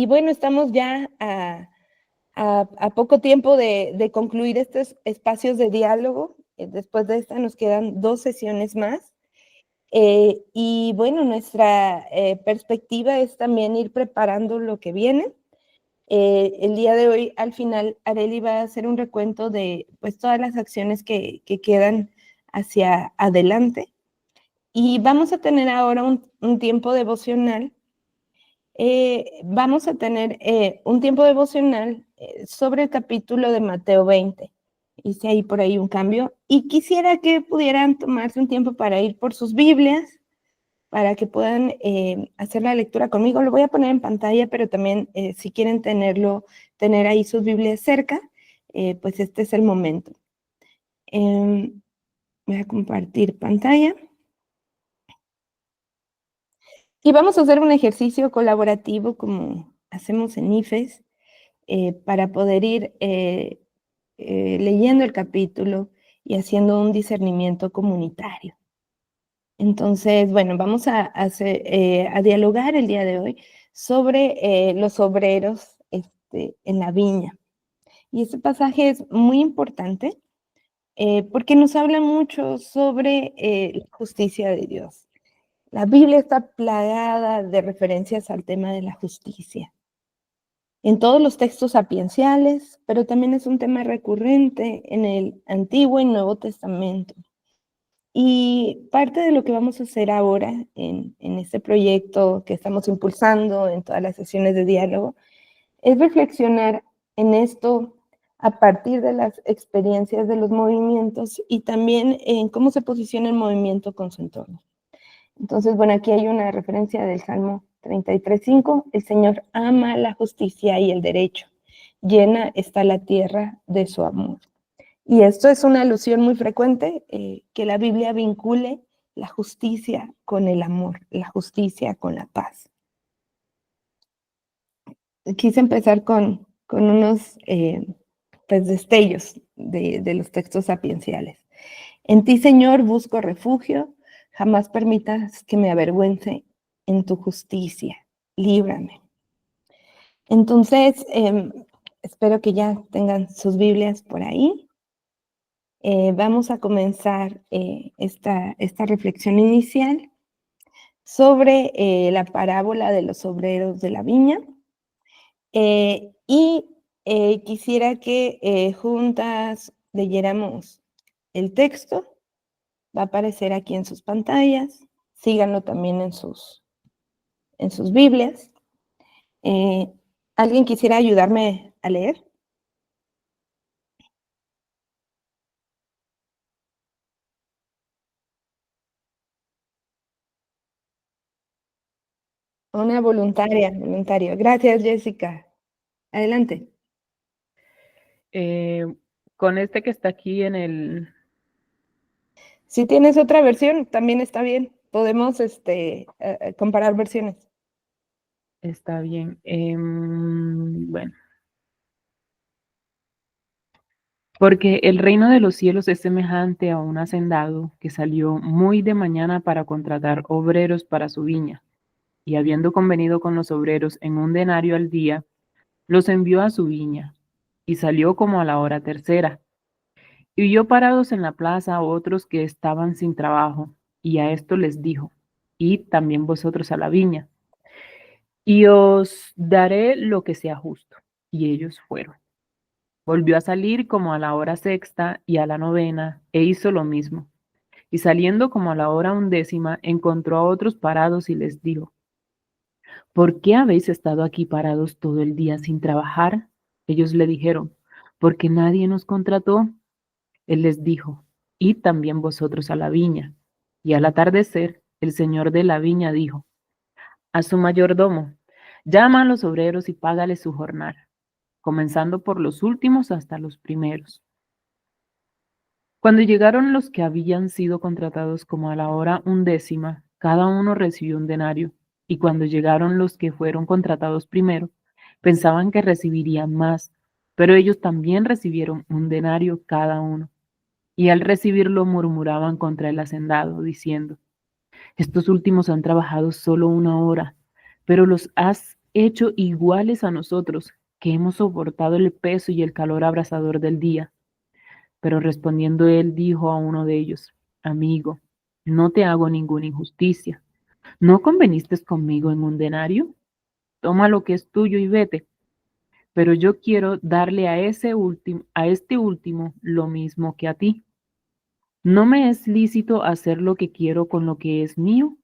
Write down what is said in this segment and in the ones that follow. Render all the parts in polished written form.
Y bueno, estamos ya a poco tiempo de concluir estos espacios de diálogo. Después de esta nos quedan 2 sesiones más. Y bueno, nuestra perspectiva es también ir preparando lo que viene. El día de hoy, al final, Arely va a hacer un recuento de pues, todas las acciones que quedan hacia adelante. Y vamos a tener ahora un tiempo devocional. Vamos a tener un tiempo devocional sobre el capítulo de Mateo 20. Hice ahí por ahí un cambio. Y quisiera que pudieran tomarse un tiempo para ir por sus Biblias, para que puedan hacer la lectura conmigo. Lo voy a poner en pantalla, pero también si quieren tener ahí sus Biblias cerca, pues este es el momento. Voy a compartir pantalla. Y vamos a hacer un ejercicio colaborativo como hacemos en IFES para poder ir leyendo el capítulo y haciendo un discernimiento comunitario. Entonces, bueno, vamos a dialogar el día de hoy sobre los obreros en la viña. Y este pasaje es muy importante porque nos habla mucho sobre la justicia de Dios. La Biblia está plagada de referencias al tema de la justicia. En todos los textos sapienciales, pero también es un tema recurrente en el Antiguo y Nuevo Testamento. Y parte de lo que vamos a hacer ahora en este proyecto que estamos impulsando en todas las sesiones de diálogo es reflexionar en esto a partir de las experiencias de los movimientos y también en cómo se posiciona el movimiento con su entorno. Entonces, bueno, aquí hay una referencia del Salmo 33:5. El Señor ama la justicia y el derecho. Llena está la tierra de su amor. Y esto es una alusión muy frecuente, que la Biblia vincule la justicia con el amor, la justicia con la paz. Quise empezar con unos pues destellos de los textos sapienciales. En ti, Señor, busco refugio, jamás permitas que me avergüence en tu justicia, líbrame. Entonces, espero que ya tengan sus Biblias por ahí. Vamos a comenzar esta reflexión inicial sobre la parábola de los obreros de la viña. Quisiera que juntas leyéramos el texto. Va a aparecer aquí en sus pantallas. Síganlo también en sus Biblias. ¿Alguien quisiera ayudarme a leer? Una voluntario. Gracias, Jessica. Adelante. Con este que está aquí en el... Si tienes otra versión, también está bien. Podemos comparar versiones. Está bien. Bueno. Porque el reino de los cielos es semejante a un hacendado que salió muy de mañana para contratar obreros para su viña, y habiendo convenido con los obreros en 1 denario al día, los envió a su viña, y salió como a la hora tercera. Y vio parados en la plaza otros que estaban sin trabajo, y a esto les dijo: id también vosotros a la viña, y os daré lo que sea justo. Y ellos fueron. Volvió a salir como a la hora sexta y a la novena, e hizo lo mismo. Y saliendo como a la hora 11, encontró a otros parados y les dijo: ¿por qué habéis estado aquí parados todo el día sin trabajar? Ellos le dijeron: porque nadie nos contrató. Él les dijo: id también vosotros a la viña. Y al atardecer, el señor de la viña dijo a su mayordomo: llama a los obreros y págales su jornal, comenzando por los últimos hasta los primeros. Cuando llegaron los que habían sido contratados como a la hora 11, cada uno recibió 1 denario. Y cuando llegaron los que fueron contratados primero, pensaban que recibirían más, pero ellos también recibieron 1 denario cada uno. Y al recibirlo murmuraban contra el hacendado, diciendo: estos últimos han trabajado solo 1 hora, pero los has hecho iguales a nosotros, que hemos soportado el peso y el calor abrasador del día. Pero respondiendo él dijo a uno de ellos, amigo, no te hago ninguna injusticia. ¿No conveniste conmigo en un denario? Toma lo que es tuyo y vete. Pero yo quiero darle a este último lo mismo que a ti. ¿No me es lícito hacer lo que quiero con lo que es mío?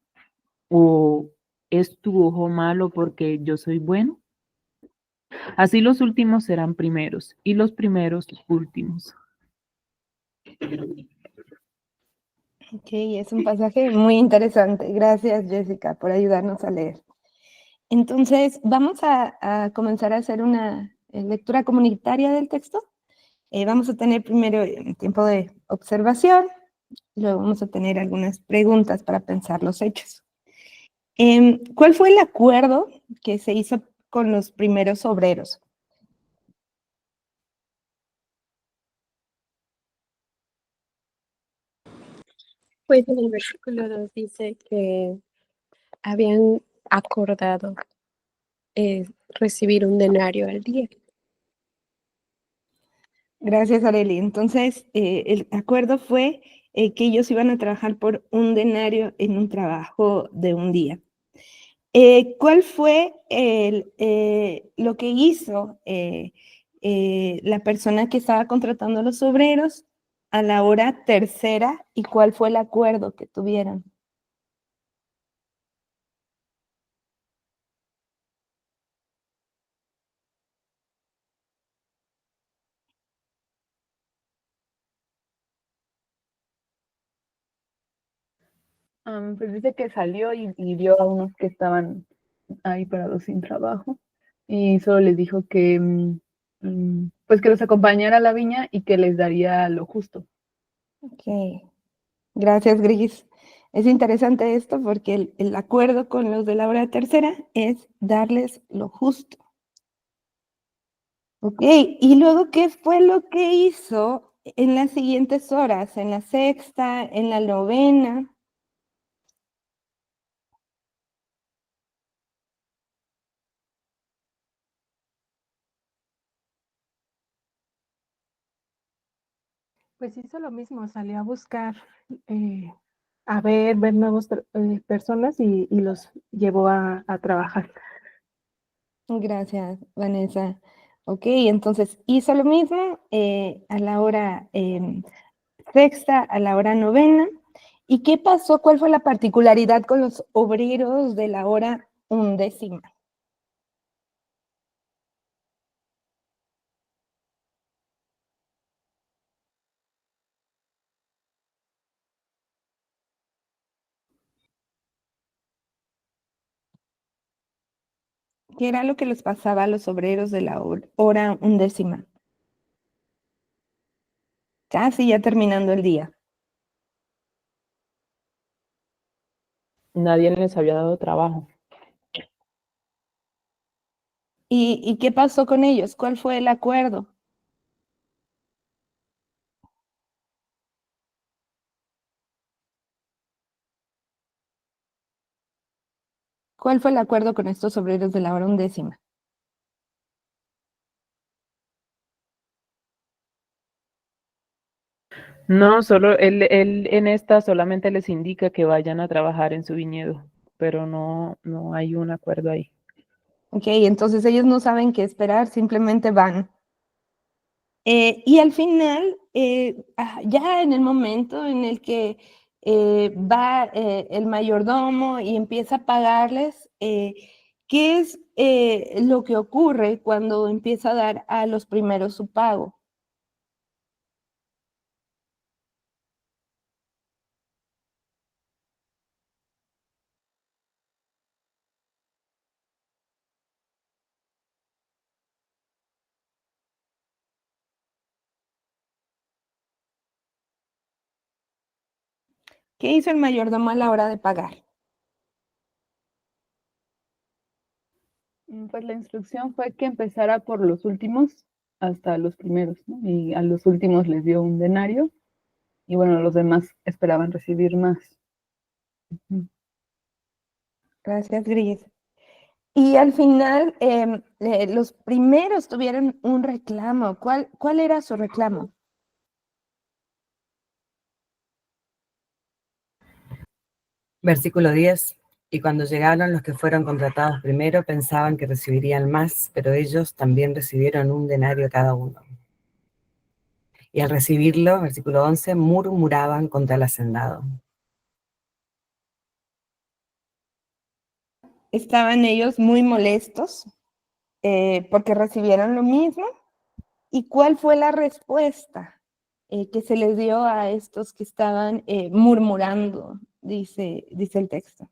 ¿O es tu ojo malo porque yo soy bueno? Así los últimos serán primeros y los primeros últimos. Ok, es un pasaje muy interesante. Gracias, Jessica, por ayudarnos a leer. Entonces, vamos a comenzar a hacer una lectura comunitaria del texto. Vamos a tener primero un tiempo de observación, luego vamos a tener algunas preguntas para pensar los hechos. ¿Cuál fue el acuerdo que se hizo con los primeros obreros? Pues en el versículo 2 dice que habían acordado recibir un denario al día. Gracias, Areli. Entonces, el acuerdo fue que ellos iban a trabajar por un denario en un trabajo de un día. ¿Cuál fue lo que hizo la persona que estaba contratando a los obreros a la hora tercera y cuál fue el acuerdo que tuvieron? Pues dice que salió y vio a unos que estaban ahí parados sin trabajo y solo les dijo que pues que los acompañara a la viña y que les daría lo justo. Ok, gracias, Gris. Es interesante esto porque el acuerdo con los de la hora tercera es darles lo justo. Ok, y luego, ¿qué fue lo que hizo en las siguientes horas? ¿En la sexta, en la novena? Pues hizo lo mismo, salió a buscar, a ver nuevas personas y los llevó a trabajar. Gracias, Vanessa. Ok, entonces hizo lo mismo a la hora sexta, a la hora novena. ¿Y qué pasó? ¿Cuál fue la particularidad con los obreros de la hora undécima? ¿Qué era lo que les pasaba a los obreros de la hora undécima? Casi ya terminando el día. Nadie les había dado trabajo. ¿Y qué pasó con ellos? ¿Cuál fue el acuerdo? ¿Cuál fue el acuerdo con estos obreros de la hora undécima? No, solo él en esta solamente les indica que vayan a trabajar en su viñedo, pero no hay un acuerdo ahí. Ok, entonces ellos no saben qué esperar, simplemente van. Y al final, ya en el momento en el que va el mayordomo y empieza a pagarles, ¿qué es lo que ocurre cuando empieza a dar a los primeros su pago? ¿Qué hizo el mayordomo a la hora de pagar? Pues la instrucción fue que empezara por los últimos hasta los primeros, ¿no? Y a los últimos les dio un denario y bueno, los demás esperaban recibir más. Gracias, Gris. Y al final, los primeros tuvieron un reclamo. ¿Cuál era su reclamo? Versículo 10. Y cuando llegaron los que fueron contratados primero, pensaban que recibirían más, pero ellos también recibieron un denario cada uno. Y al recibirlo, versículo 11, murmuraban contra el hacendado. Estaban ellos muy molestos porque recibieron lo mismo. ¿Y cuál fue la respuesta que se les dio a estos que estaban murmurando? Dice el texto.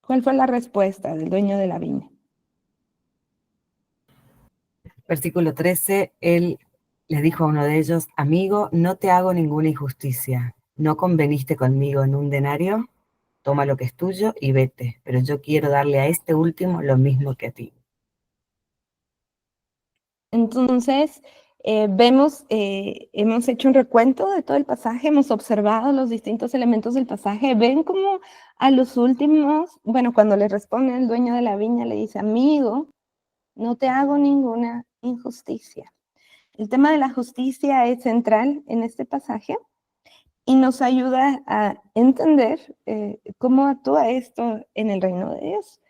¿Cuál fue la respuesta del dueño de la viña? Versículo 13, él les dijo a uno de ellos, amigo, no te hago ninguna injusticia. ¿No conveniste conmigo en un denario? Toma lo que es tuyo y vete, pero yo quiero darle a este último lo mismo que a ti. Entonces, hemos hecho un recuento de todo el pasaje, hemos observado los distintos elementos del pasaje. Ven como a los últimos, bueno, cuando le responde el dueño de la viña, le dice, amigo, no te hago ninguna injusticia. El tema de la justicia es central en este pasaje y nos ayuda a entender cómo actúa esto en el reino de Dios.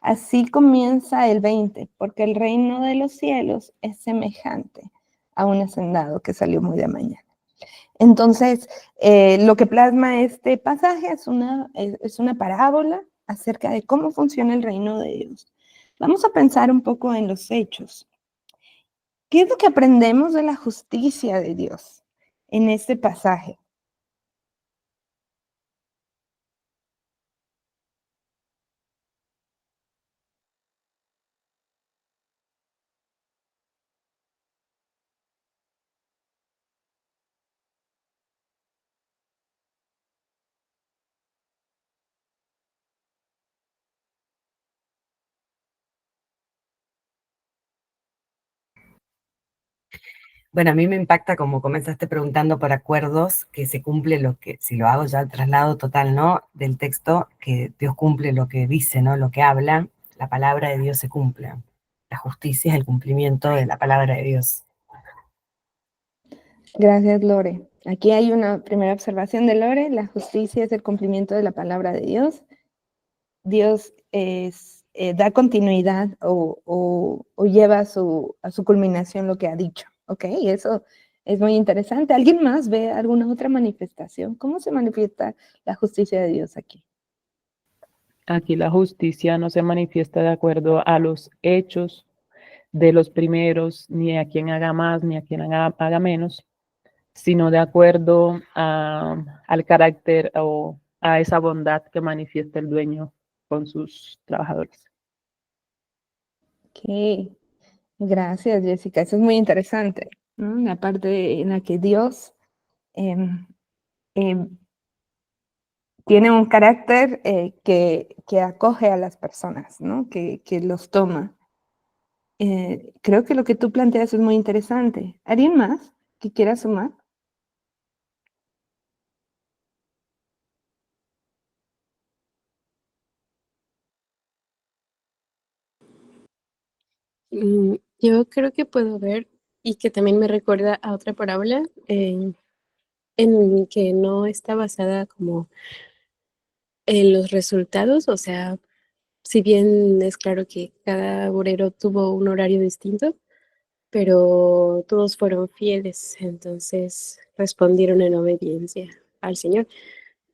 Así comienza el 20, porque el reino de los cielos es semejante a un hacendado que salió muy de mañana. Entonces, lo que plasma este pasaje es una parábola acerca de cómo funciona el reino de Dios. Vamos a pensar un poco en los hechos. ¿Qué es lo que aprendemos de la justicia de Dios en este pasaje? Bueno, a mí me impacta, como comenzaste preguntando por acuerdos, que se cumple lo que, si lo hago ya al traslado total, ¿no? Del texto, que Dios cumple lo que dice, ¿no? Lo que habla, la palabra de Dios se cumple. La justicia es el cumplimiento de la palabra de Dios. Gracias, Lore. Aquí hay una primera observación de Lore. La justicia es el cumplimiento de la palabra de Dios. Dios da continuidad o lleva a su culminación lo que ha dicho. ¿Ok? Y eso es muy interesante. ¿Alguien más ve alguna otra manifestación? ¿Cómo se manifiesta la justicia de Dios aquí? Aquí la justicia no se manifiesta de acuerdo a los hechos de los primeros, ni a quien haga más, ni a quien haga menos, sino de acuerdo al carácter o a esa bondad que manifiesta el dueño con sus trabajadores. Ok, gracias, Jessica. Eso es muy interesante, ¿no? La parte en la que Dios em, em, tiene un carácter que acoge a las personas, ¿no? Que los toma. Creo que lo que tú planteas es muy interesante. ¿Alguien más que quiera sumar? Yo creo que puedo ver y que también me recuerda a otra parábola en que no está basada como en los resultados, o sea, si bien es claro que cada obrero tuvo un horario distinto, pero todos fueron fieles, entonces respondieron en obediencia al Señor.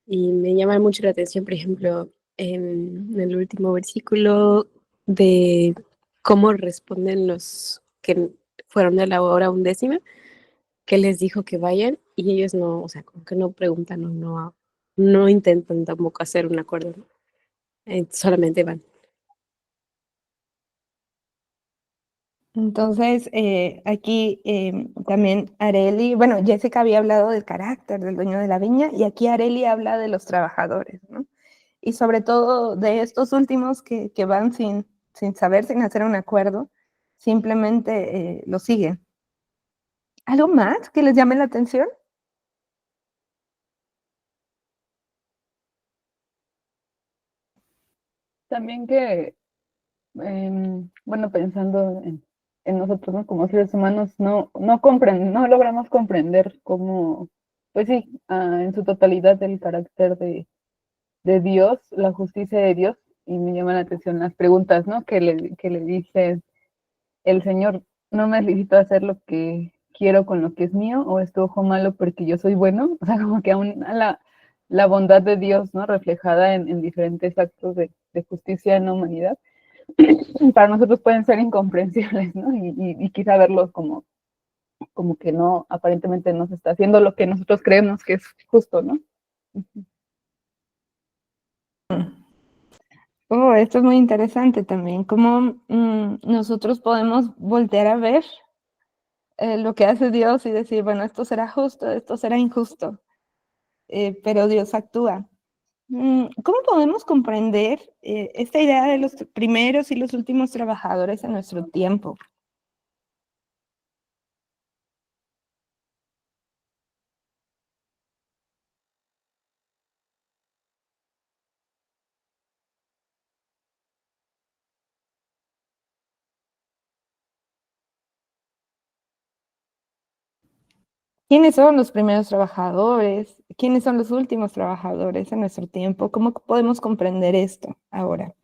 Y me llama mucho la atención, por ejemplo, en el último versículo de cómo responden los que fueron a la hora undécima, que les dijo que vayan y ellos no, o sea, como que no preguntan o no intentan tampoco hacer un acuerdo, ¿no? Solamente van. Entonces, aquí también Areli, bueno, Jessica había hablado del carácter del dueño de la viña y aquí Areli habla de los trabajadores, ¿no? Y sobre todo de estos últimos que van sin saber, sin hacer un acuerdo, simplemente lo siguen. ¿Algo más que les llame la atención? también que, bueno, pensando en nosotros, ¿no? Como seres humanos, no logramos comprender cómo, pues sí, en su totalidad el carácter de Dios, la justicia de Dios, y me llaman la atención las preguntas, ¿no? Que le dice el Señor, no me licito hacer lo que quiero con lo que es mío, o es tu ojo malo porque yo soy bueno, o sea, como que aún la bondad de Dios, ¿no? Reflejada en diferentes actos de justicia en la humanidad, para nosotros pueden ser incomprensibles, ¿no? Y quizá verlos como que no, aparentemente no se está haciendo lo que nosotros creemos que es justo, ¿no? Oh, esto es muy interesante también, cómo nosotros podemos voltear a ver lo que hace Dios y decir, bueno, esto será justo, esto será injusto, pero Dios actúa. ¿Cómo podemos comprender esta idea de los primeros y los últimos trabajadores en nuestro tiempo? ¿Quiénes son los primeros trabajadores? ¿Quiénes son los últimos trabajadores en nuestro tiempo? ¿Cómo podemos comprender esto ahora?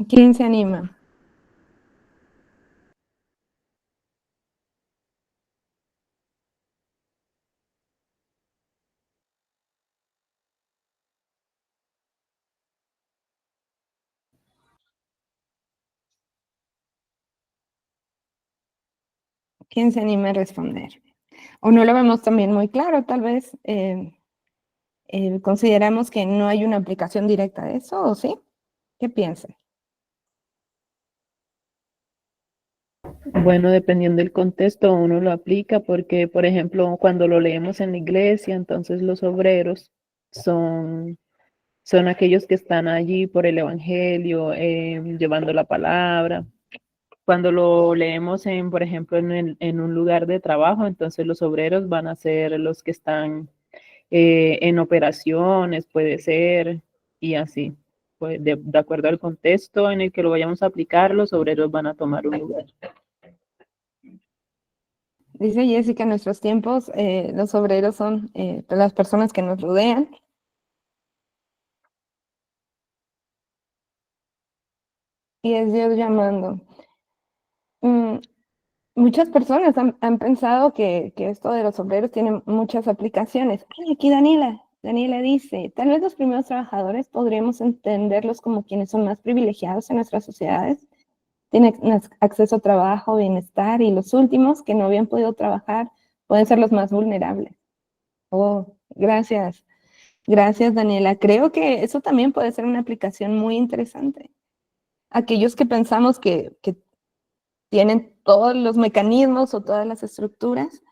¿Quién se anima? ¿Quién se anima a responder? O no lo vemos también muy claro, tal vez consideramos que no hay una aplicación directa de eso, ¿o sí? ¿Qué piensan? Bueno, dependiendo del contexto, uno lo aplica porque, por ejemplo, cuando lo leemos en la iglesia, entonces los obreros son, son aquellos que están allí por el evangelio, llevando la palabra. Cuando lo leemos en, por ejemplo, en un lugar de trabajo, entonces los obreros van a ser los que están en operaciones, puede ser, y así. Pues de acuerdo al contexto en el que lo vayamos a aplicar, los obreros van a tomar un lugar. Dice Jessica, en nuestros tiempos los obreros son las personas que nos rodean. Y es Dios llamando. Mm, Muchas personas han pensado que esto de los obreros tiene muchas aplicaciones. Ay, aquí Daniela dice, tal vez los primeros trabajadores podríamos entenderlos como quienes son más privilegiados en nuestras sociedades, tienen acceso a trabajo, bienestar, y los últimos que no habían podido trabajar pueden ser los más vulnerables. Oh, gracias. Gracias, Daniela. Creo que eso también puede ser una aplicación muy interesante. Aquellos que pensamos que tienen todos los mecanismos o todas las estructuras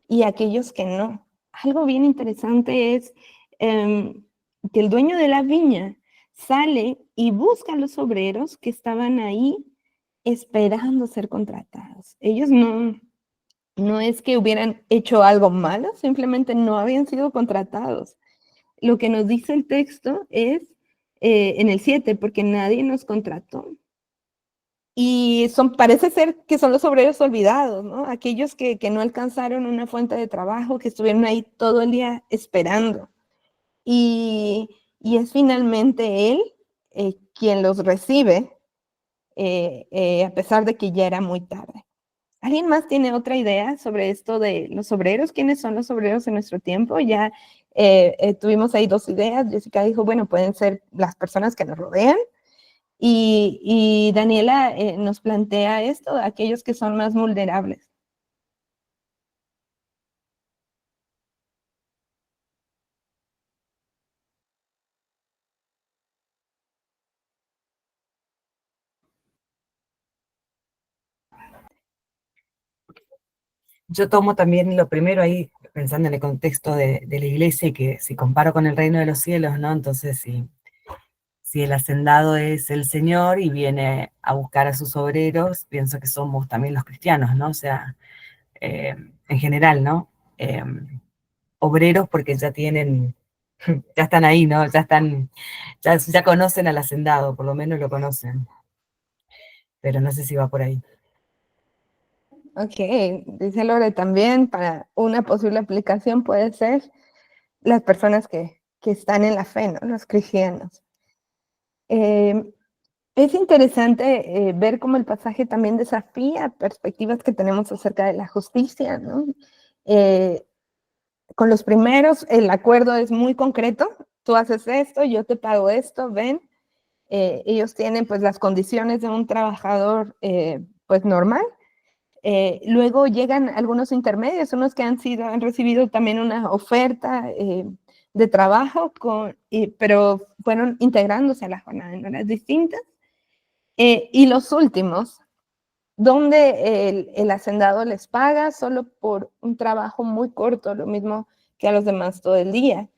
y aquellos que no. Algo bien interesante es que el dueño de la viña sale y busca a los obreros que estaban ahí esperando ser contratados. Ellos no es que hubieran hecho algo malo, simplemente no habían sido contratados. Lo que nos dice el texto es en el 7, porque nadie nos contrató. Y parece ser que son los obreros olvidados, ¿no? Aquellos que no alcanzaron una fuente de trabajo, que estuvieron ahí todo el día esperando. Y es finalmente él quien los recibe, a pesar de que ya era muy tarde. ¿Alguien más tiene otra idea sobre esto de los obreros? ¿Quiénes son los obreros en nuestro tiempo? Ya tuvimos ahí dos ideas. Jessica dijo, bueno, pueden ser las personas que nos rodean. Y Daniela nos plantea esto, aquellos que son más vulnerables. Yo tomo también lo primero ahí, pensando en el contexto de la iglesia, y que si comparo con el reino de los cielos, ¿no? Entonces, si el hacendado es el Señor y viene a buscar a sus obreros, pienso que somos también los cristianos, ¿no? O sea, en general, ¿no? Eh, Obreros porque ya tienen, ya están ahí, ¿no? Ya conocen al hacendado, por lo menos lo conocen. Pero no sé si va por ahí. Ok, dice Lore también, para una posible aplicación puede ser las personas que están en la fe, ¿no? Los cristianos. Es interesante ver cómo el pasaje también desafía perspectivas que tenemos acerca de la justicia, ¿no? Con los primeros, el acuerdo es muy concreto, tú haces esto, yo te pago esto, ven. Ellos tienen pues las condiciones de un trabajador pues normal. Luego llegan algunos intermedios, unos que han recibido también una oferta de trabajo, pero fueron integrándose a la jornada en horas distintas. Y los últimos, donde el hacendado les paga solo por un trabajo muy corto, lo mismo que a los demás todo el día.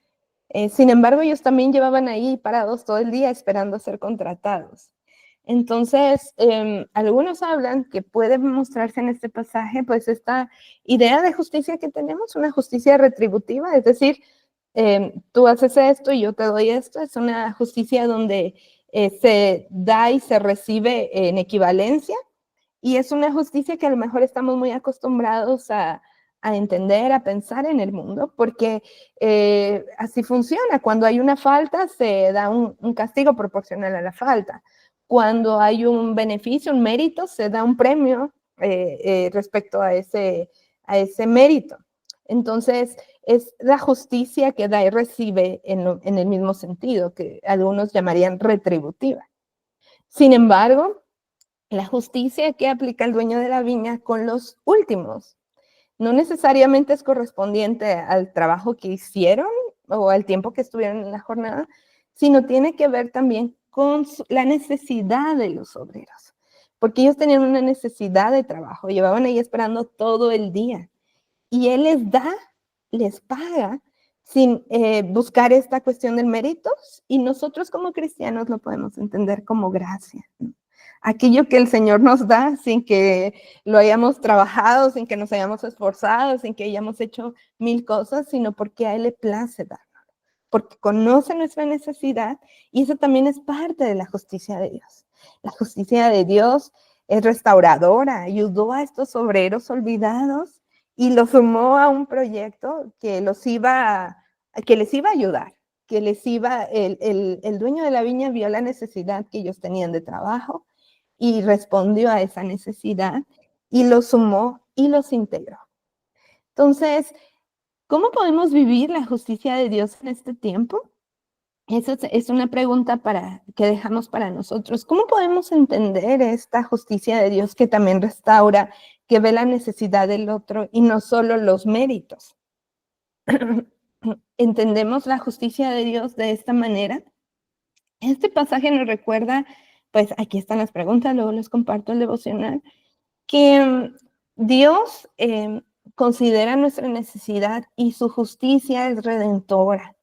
Sin embargo, ellos también llevaban ahí parados todo el día esperando ser contratados. Entonces, algunos hablan que puede mostrarse en este pasaje, pues esta idea de justicia que tenemos, una justicia retributiva, es decir, tú haces esto y yo te doy esto, es una justicia donde se da y se recibe en equivalencia, y es una justicia que a lo mejor estamos muy acostumbrados a entender, a pensar en el mundo, porque así funciona. Cuando hay una falta, se da un castigo proporcional a la falta. Cuando hay un beneficio, un mérito, se da un premio respecto a ese mérito. Entonces, es la justicia que da y recibe en el mismo sentido, que algunos llamarían retributiva. Sin embargo, la justicia que aplica el dueño de la viña con los últimos no necesariamente es correspondiente al trabajo que hicieron o al tiempo que estuvieron en la jornada, sino tiene que ver también con la necesidad de los obreros, porque ellos tenían una necesidad de trabajo, llevaban ahí esperando todo el día, y él les da, les paga, sin buscar esta cuestión del mérito, y nosotros como cristianos lo podemos entender como gracia, ¿no? Aquello que el Señor nos da sin que lo hayamos trabajado, sin que nos hayamos esforzado, sin que hayamos hecho mil cosas, sino porque a Él le place darlo, porque conoce nuestra necesidad, y eso también es parte de la justicia de Dios. La justicia de Dios es restauradora, ayudó a estos obreros olvidados y los sumó a un proyecto que les iba a ayudar, que el dueño de la viña vio la necesidad que ellos tenían de trabajo y respondió a esa necesidad y los sumó y los integró. Entonces, ¿cómo podemos vivir la justicia de Dios en este tiempo? Esa es una pregunta que dejamos para nosotros. ¿Cómo podemos entender esta justicia de Dios que también restaura, que ve la necesidad del otro y no solo los méritos? ¿Entendemos la justicia de Dios de esta manera? Este pasaje nos recuerda, pues aquí están las preguntas, luego les comparto el devocional, que Dios considera nuestra necesidad y su justicia es redentora.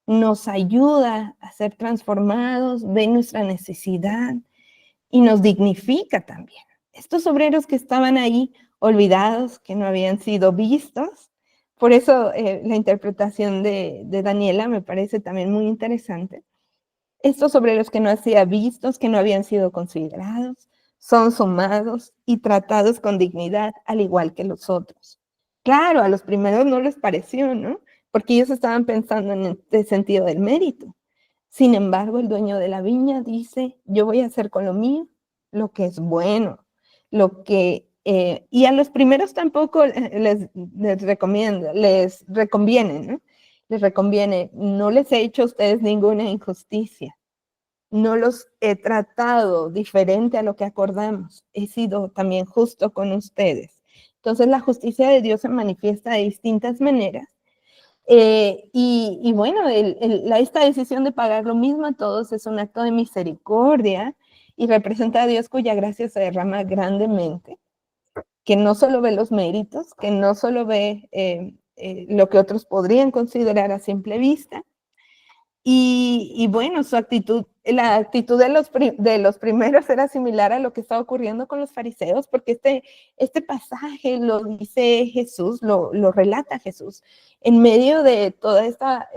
Nos ayuda a ser transformados, ve nuestra necesidad y nos dignifica también. Estos obreros que estaban ahí olvidados, que no habían sido vistos, por eso la interpretación de Daniela me parece también muy interesante. Estos obreros que no han sido vistos, que no habían sido considerados, son sumados y tratados con dignidad, al igual que los otros. Claro, a los primeros no les pareció, ¿no? Porque ellos estaban pensando en el sentido del mérito. Sin embargo, el dueño de la viña dice, yo voy a hacer con lo mío lo que es bueno, y a los primeros tampoco les recomiendo, les reconviene, ¿no? Les reconviene, no les he hecho a ustedes ninguna injusticia, no los he tratado diferente a lo que acordamos, he sido también justo con ustedes. Entonces la justicia de Dios se manifiesta de distintas maneras. Y bueno, esta decisión de pagar lo mismo a todos es un acto de misericordia y representa a Dios cuya gracia se derrama grandemente. que no solo ve los méritos, que no solo ve lo que otros podrían considerar a simple vista. Y bueno, su actitud, la actitud de los primeros era similar a lo que estaba ocurriendo con los fariseos, porque este pasaje lo dice Jesús, lo relata Jesús, en medio de toda esta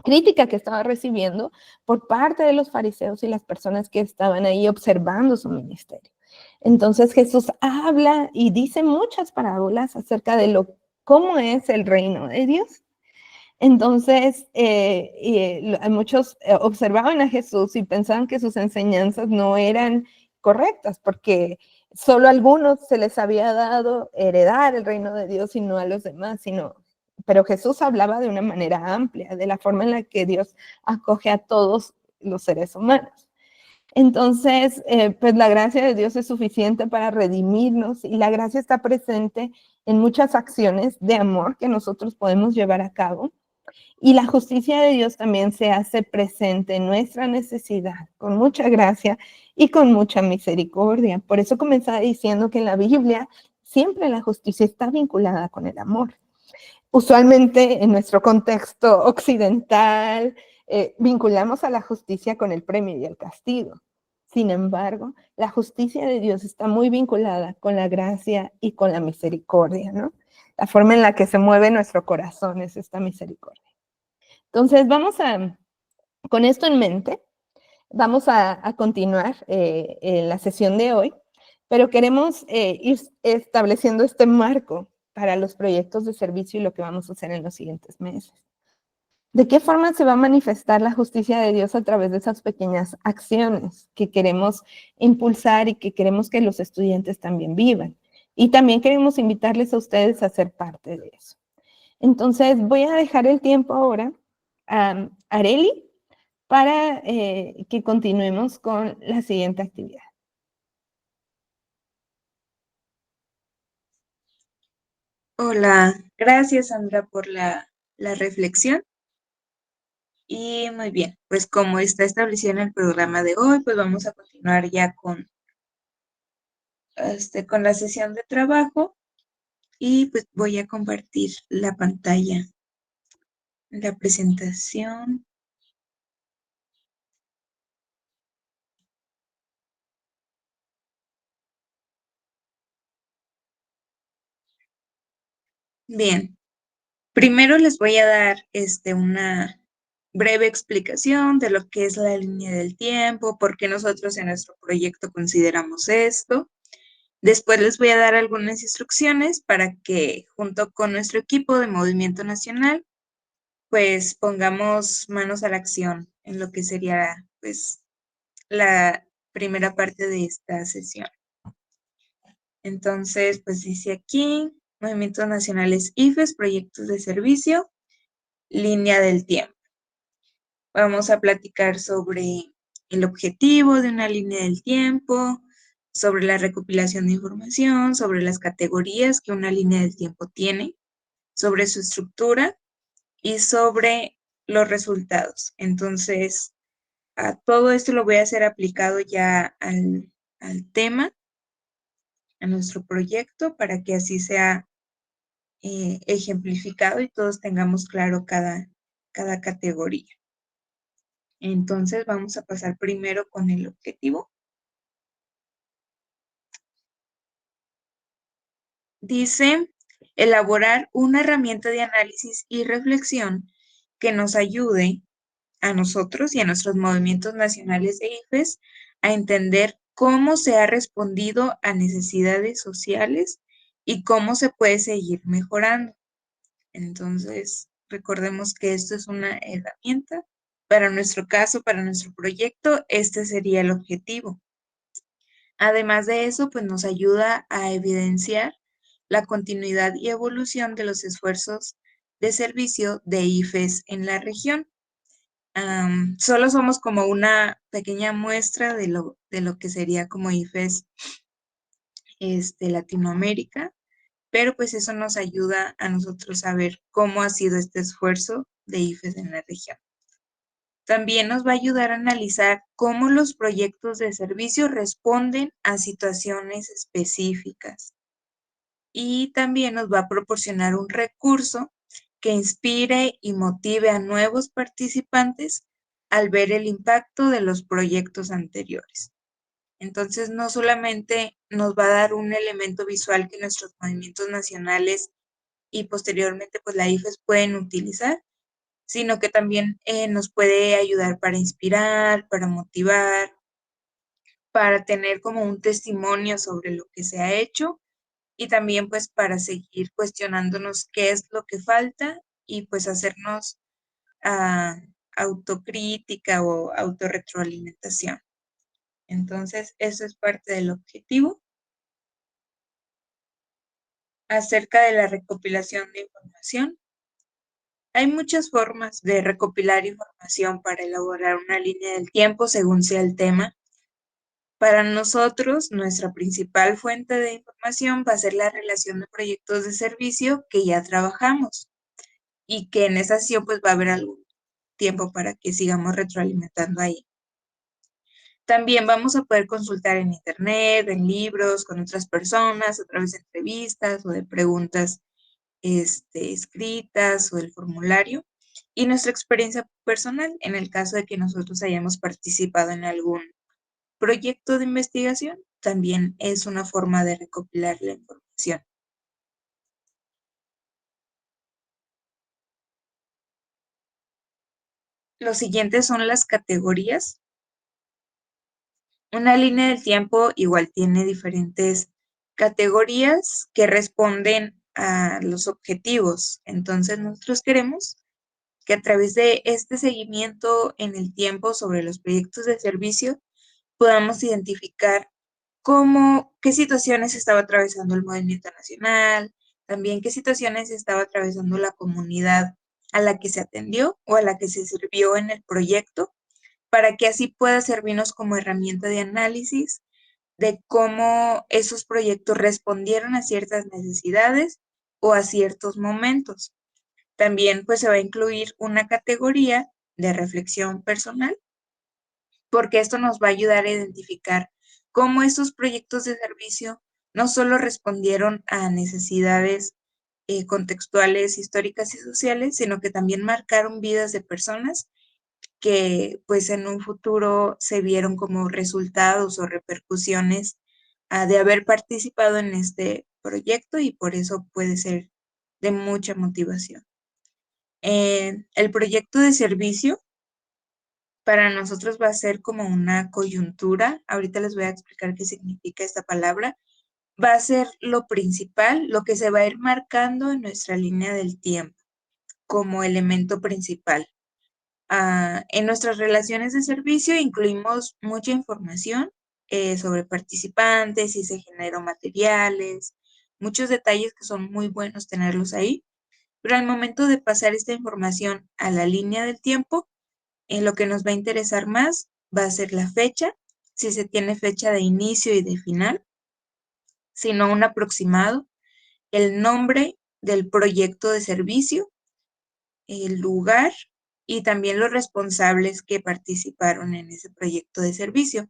crítica que estaba recibiendo por parte de los fariseos y las personas que estaban ahí observando su ministerio. Entonces Jesús habla y dice muchas parábolas acerca de cómo es el reino de Dios. Entonces, muchos observaban a Jesús y pensaban que sus enseñanzas no eran correctas, porque solo a algunos se les había dado heredar el reino de Dios y no a los demás, pero Jesús hablaba de una manera amplia, de la forma en la que Dios acoge a todos los seres humanos. Entonces, pues la gracia de Dios es suficiente para redimirnos, y la gracia está presente en muchas acciones de amor que nosotros podemos llevar a cabo. Y la justicia de Dios también se hace presente en nuestra necesidad, con mucha gracia y con mucha misericordia. Por eso comenzaba diciendo que en la Biblia siempre la justicia está vinculada con el amor. Usualmente en nuestro contexto occidental vinculamos a la justicia con el premio y el castigo. Sin embargo, la justicia de Dios está muy vinculada con la gracia y con la misericordia, ¿no? La forma en la que se mueve nuestro corazón es esta misericordia. Entonces, con esto en mente, vamos a continuar en la sesión de hoy, pero queremos ir estableciendo este marco para los proyectos de servicio y lo que vamos a hacer en los siguientes meses. ¿De qué forma se va a manifestar la justicia de Dios a través de esas pequeñas acciones que queremos impulsar y que queremos que los estudiantes también vivan? Y también queremos invitarles a ustedes a ser parte de eso. Entonces, voy a dejar el tiempo ahora a Areli para que continuemos con la siguiente actividad. Hola, gracias Sandra por la reflexión. Y muy bien, pues como está establecido en el programa de hoy, pues vamos a continuar ya con la sesión de trabajo, y pues voy a compartir la pantalla, la presentación. Bien, primero les voy a dar una breve explicación de lo que es la línea del tiempo, por qué nosotros en nuestro proyecto consideramos esto. Después les voy a dar algunas instrucciones para que junto con nuestro equipo de Movimiento Nacional, pues pongamos manos a la acción en lo que sería pues la primera parte de esta sesión. Entonces, pues dice aquí, Movimientos Nacionales IFES, Proyectos de Servicio, Línea del Tiempo. Vamos a platicar sobre el objetivo de una línea del tiempo, sobre la recopilación de información, sobre las categorías que una línea del tiempo tiene, sobre su estructura y sobre los resultados. Entonces, a todo esto lo voy a hacer aplicado ya al tema, a nuestro proyecto, para que así sea ejemplificado y todos tengamos claro cada categoría. Entonces, vamos a pasar primero con el objetivo. Dice, elaborar una herramienta de análisis y reflexión que nos ayude a nosotros y a nuestros movimientos nacionales de IFES a entender cómo se ha respondido a necesidades sociales y cómo se puede seguir mejorando. Entonces, recordemos que esto es una herramienta. Para nuestro caso, para nuestro proyecto, este sería el objetivo. Además de eso, pues nos ayuda a evidenciar la continuidad y evolución de los esfuerzos de servicio de IFES en la región. Solo somos como una pequeña muestra de lo que sería como IFES Latinoamérica, pero pues eso nos ayuda a nosotros a ver cómo ha sido este esfuerzo de IFES en la región. También nos va a ayudar a analizar cómo los proyectos de servicio responden a situaciones específicas. Y también nos va a proporcionar un recurso que inspire y motive a nuevos participantes al ver el impacto de los proyectos anteriores. Entonces, no solamente nos va a dar un elemento visual que nuestros movimientos nacionales y posteriormente pues la IFES pueden utilizar, sino que también nos puede ayudar para inspirar, para motivar, para tener como un testimonio sobre lo que se ha hecho y también pues para seguir cuestionándonos qué es lo que falta y pues hacernos autocrítica o autorretroalimentación. Entonces, eso es parte del objetivo. Acerca de la recopilación de información. Hay muchas formas de recopilar información para elaborar una línea del tiempo según sea el tema. Para nosotros, nuestra principal fuente de información va a ser la relación de proyectos de servicio que ya trabajamos y que en esa sesión pues va a haber algún tiempo para que sigamos retroalimentando ahí. También vamos a poder consultar en internet, en libros, con otras personas, a través de entrevistas o de preguntas escritas o el formulario. Y nuestra experiencia personal, en el caso de que nosotros hayamos participado en algún proyecto de investigación, también es una forma de recopilar la información. Los siguientes son las categorías. Una línea del tiempo igual tiene diferentes categorías que responden a los objetivos. Entonces, nosotros queremos que a través de este seguimiento en el tiempo sobre los proyectos de servicio podamos identificar qué situaciones estaba atravesando el movimiento nacional, también qué situaciones estaba atravesando la comunidad a la que se atendió o a la que se sirvió en el proyecto, para que así pueda servirnos como herramienta de análisis de cómo esos proyectos respondieron a ciertas necesidades o a ciertos momentos. También pues se va a incluir una categoría de reflexión personal, porque esto nos va a ayudar a identificar cómo estos proyectos de servicio no solo respondieron a necesidades contextuales, históricas y sociales, sino que también marcaron vidas de personas que pues en un futuro se vieron como resultados o repercusiones de haber participado en este proyecto y por eso puede ser de mucha motivación. El proyecto de servicio para nosotros va a ser como una coyuntura. Ahorita les voy a explicar qué significa esta palabra. Va a ser lo principal, lo que se va a ir marcando en nuestra línea del tiempo como elemento principal. En nuestras relaciones de servicio incluimos mucha información sobre participantes, si se generó materiales, muchos detalles que son muy buenos tenerlos ahí, pero al momento de pasar esta información a la línea del tiempo, lo que nos va a interesar más va a ser la fecha, si se tiene fecha de inicio y de final, sino un aproximado, el nombre del proyecto de servicio, el lugar y también los responsables que participaron en ese proyecto de servicio.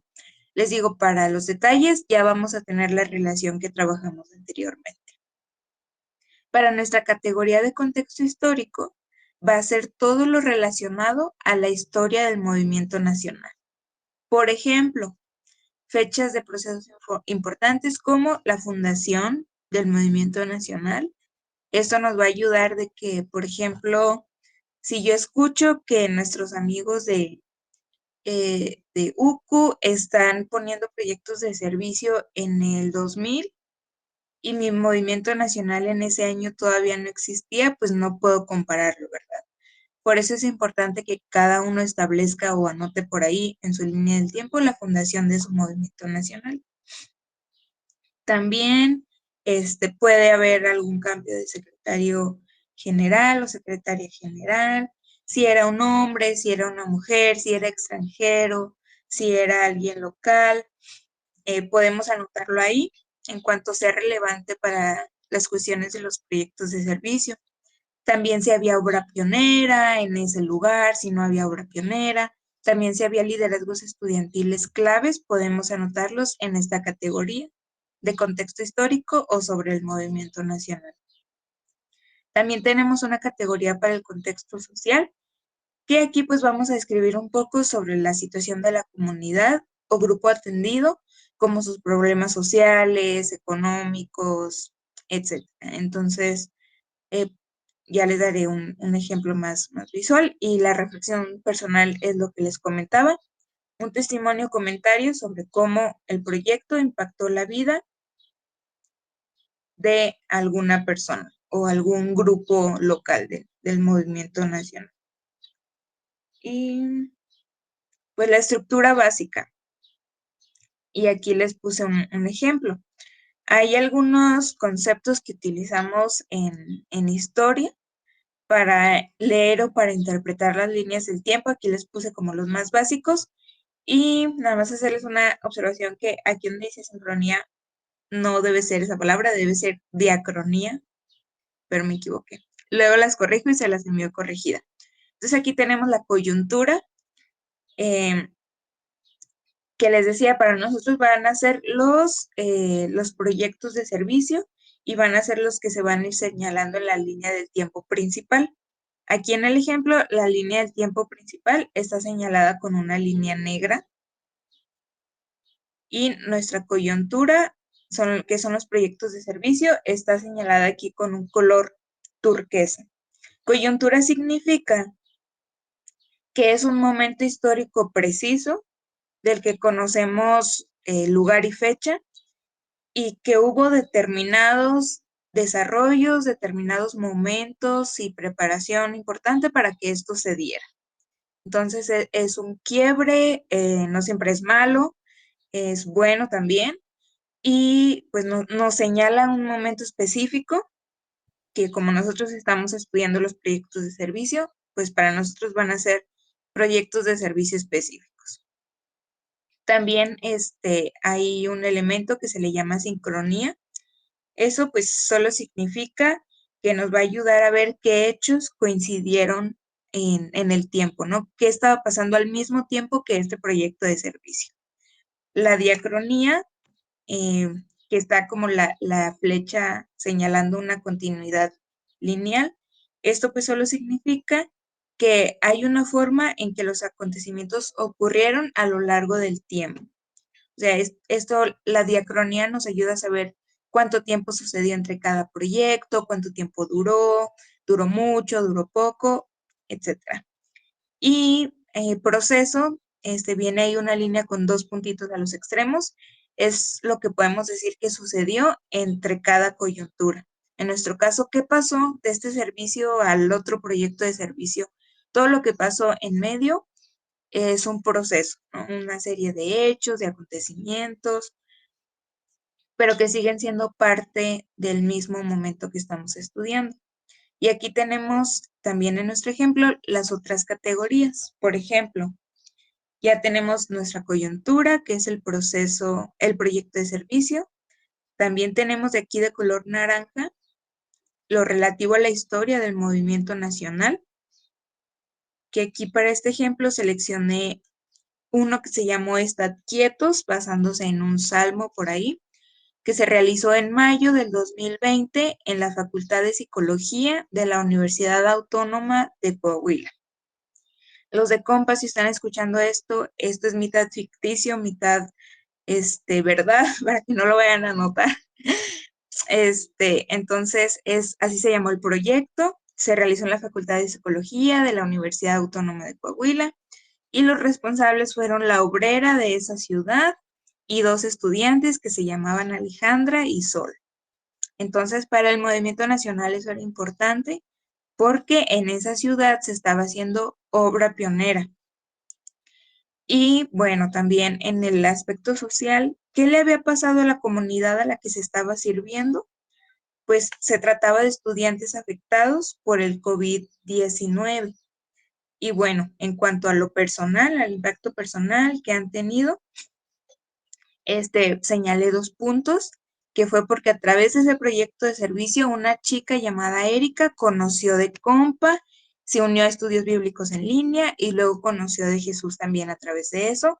Les digo, para los detalles ya vamos a tener la relación que trabajamos anteriormente. Para nuestra categoría de contexto histórico, va a ser todo lo relacionado a la historia del movimiento nacional. Por ejemplo, fechas de procesos importantes como la fundación del movimiento nacional. Esto nos va a ayudar de que, por ejemplo, si yo escucho que nuestros amigos de UCU están poniendo proyectos de servicio en el 2000 y mi movimiento nacional en ese año todavía no existía, pues no puedo compararlo, ¿verdad? Por eso es importante que cada uno establezca o anote por ahí en su línea del tiempo la fundación de su movimiento nacional. También puede haber algún cambio de secretario general o secretaria general, si era un hombre, si era una mujer, si era extranjero, si era alguien local. Podemos anotarlo ahí en cuanto sea relevante para las cuestiones de los proyectos de servicio. También si había obra pionera en ese lugar, si no había obra pionera. También si había liderazgos estudiantiles claves, podemos anotarlos en esta categoría de contexto histórico o sobre el movimiento nacional. También tenemos una categoría para el contexto social, que aquí pues vamos a describir un poco sobre la situación de la comunidad o grupo atendido, como sus problemas sociales, económicos, etc. Entonces, ya les daré un ejemplo más visual, y la reflexión personal es lo que les comentaba, un testimonio o comentario sobre cómo el proyecto impactó la vida de alguna persona o algún grupo local del movimiento nacional. Y pues la estructura básica. Y aquí les puse un ejemplo. Hay algunos conceptos que utilizamos en historia para leer o para interpretar las líneas del tiempo. Aquí les puse como los más básicos. Y nada más hacerles una observación, que aquí donde dice sincronía no debe ser esa palabra, debe ser diacronía, pero me equivoqué. Luego las corrijo y se las envío corregida. Entonces aquí tenemos la coyuntura, que les decía, para nosotros van a ser los proyectos de servicio y van a ser los que se van a ir señalando en la línea del tiempo principal. Aquí en el ejemplo, la línea del tiempo principal está señalada con una línea negra, y nuestra coyuntura, que son los proyectos de servicio, está señalada aquí con un color turquesa. Coyuntura significa que es un momento histórico preciso del que conocemos lugar y fecha, y que hubo determinados desarrollos, determinados momentos y preparación importante para que esto se diera. Entonces es un quiebre, no siempre es malo, es bueno también, y pues nos señala un momento específico que, como nosotros estamos estudiando los proyectos de servicio, pues para nosotros van a ser proyectos de servicio específicos. También hay un elemento que se le llama sincronía. Eso pues solo significa que nos va a ayudar a ver qué hechos coincidieron en el tiempo, ¿no? ¿Qué estaba pasando al mismo tiempo que este proyecto de servicio? La diacronía, que está como la flecha señalando una continuidad lineal, esto pues solo significa que hay una forma en que los acontecimientos ocurrieron a lo largo del tiempo. O sea, la diacronía nos ayuda a saber cuánto tiempo sucedió entre cada proyecto, cuánto tiempo duró mucho, duró poco, etc. Y proceso, viene ahí una línea con dos puntitos a los extremos, es lo que podemos decir que sucedió entre cada coyuntura. En nuestro caso, ¿qué pasó de este servicio al otro proyecto de servicio? Todo lo que pasó en medio es un proceso, ¿no? Una serie de hechos, de acontecimientos, pero que siguen siendo parte del mismo momento que estamos estudiando. Y aquí tenemos también en nuestro ejemplo las otras categorías. Por ejemplo, ya tenemos nuestra coyuntura, que es el proceso, el proyecto de servicio. También tenemos de aquí de color naranja lo relativo a la historia del movimiento nacional, que aquí para este ejemplo seleccioné uno que se llamó Estad Quietos, basándose en un salmo por ahí, que se realizó en mayo del 2020 en la Facultad de Psicología de la Universidad Autónoma de Coahuila. Los de compa, si están escuchando esto es mitad ficticio, mitad verdad, para que no lo vayan a notar. Entonces, así se llamó el proyecto, se realizó en la Facultad de Psicología de la Universidad Autónoma de Coahuila, y los responsables fueron la obrera de esa ciudad y dos estudiantes que se llamaban Alejandra y Sol. Entonces, para el movimiento nacional eso era importante, porque en esa ciudad se estaba haciendo obra pionera. Y bueno, también en el aspecto social, ¿qué le había pasado a la comunidad a la que se estaba sirviendo? Pues se trataba de estudiantes afectados por el COVID-19. Y bueno, en cuanto a lo personal, al impacto personal que han tenido, señalé 2 puntos. que fue porque a través de ese proyecto de servicio una chica llamada Erika conoció de Compa, se unió a estudios bíblicos en línea y luego conoció de Jesús también a través de eso.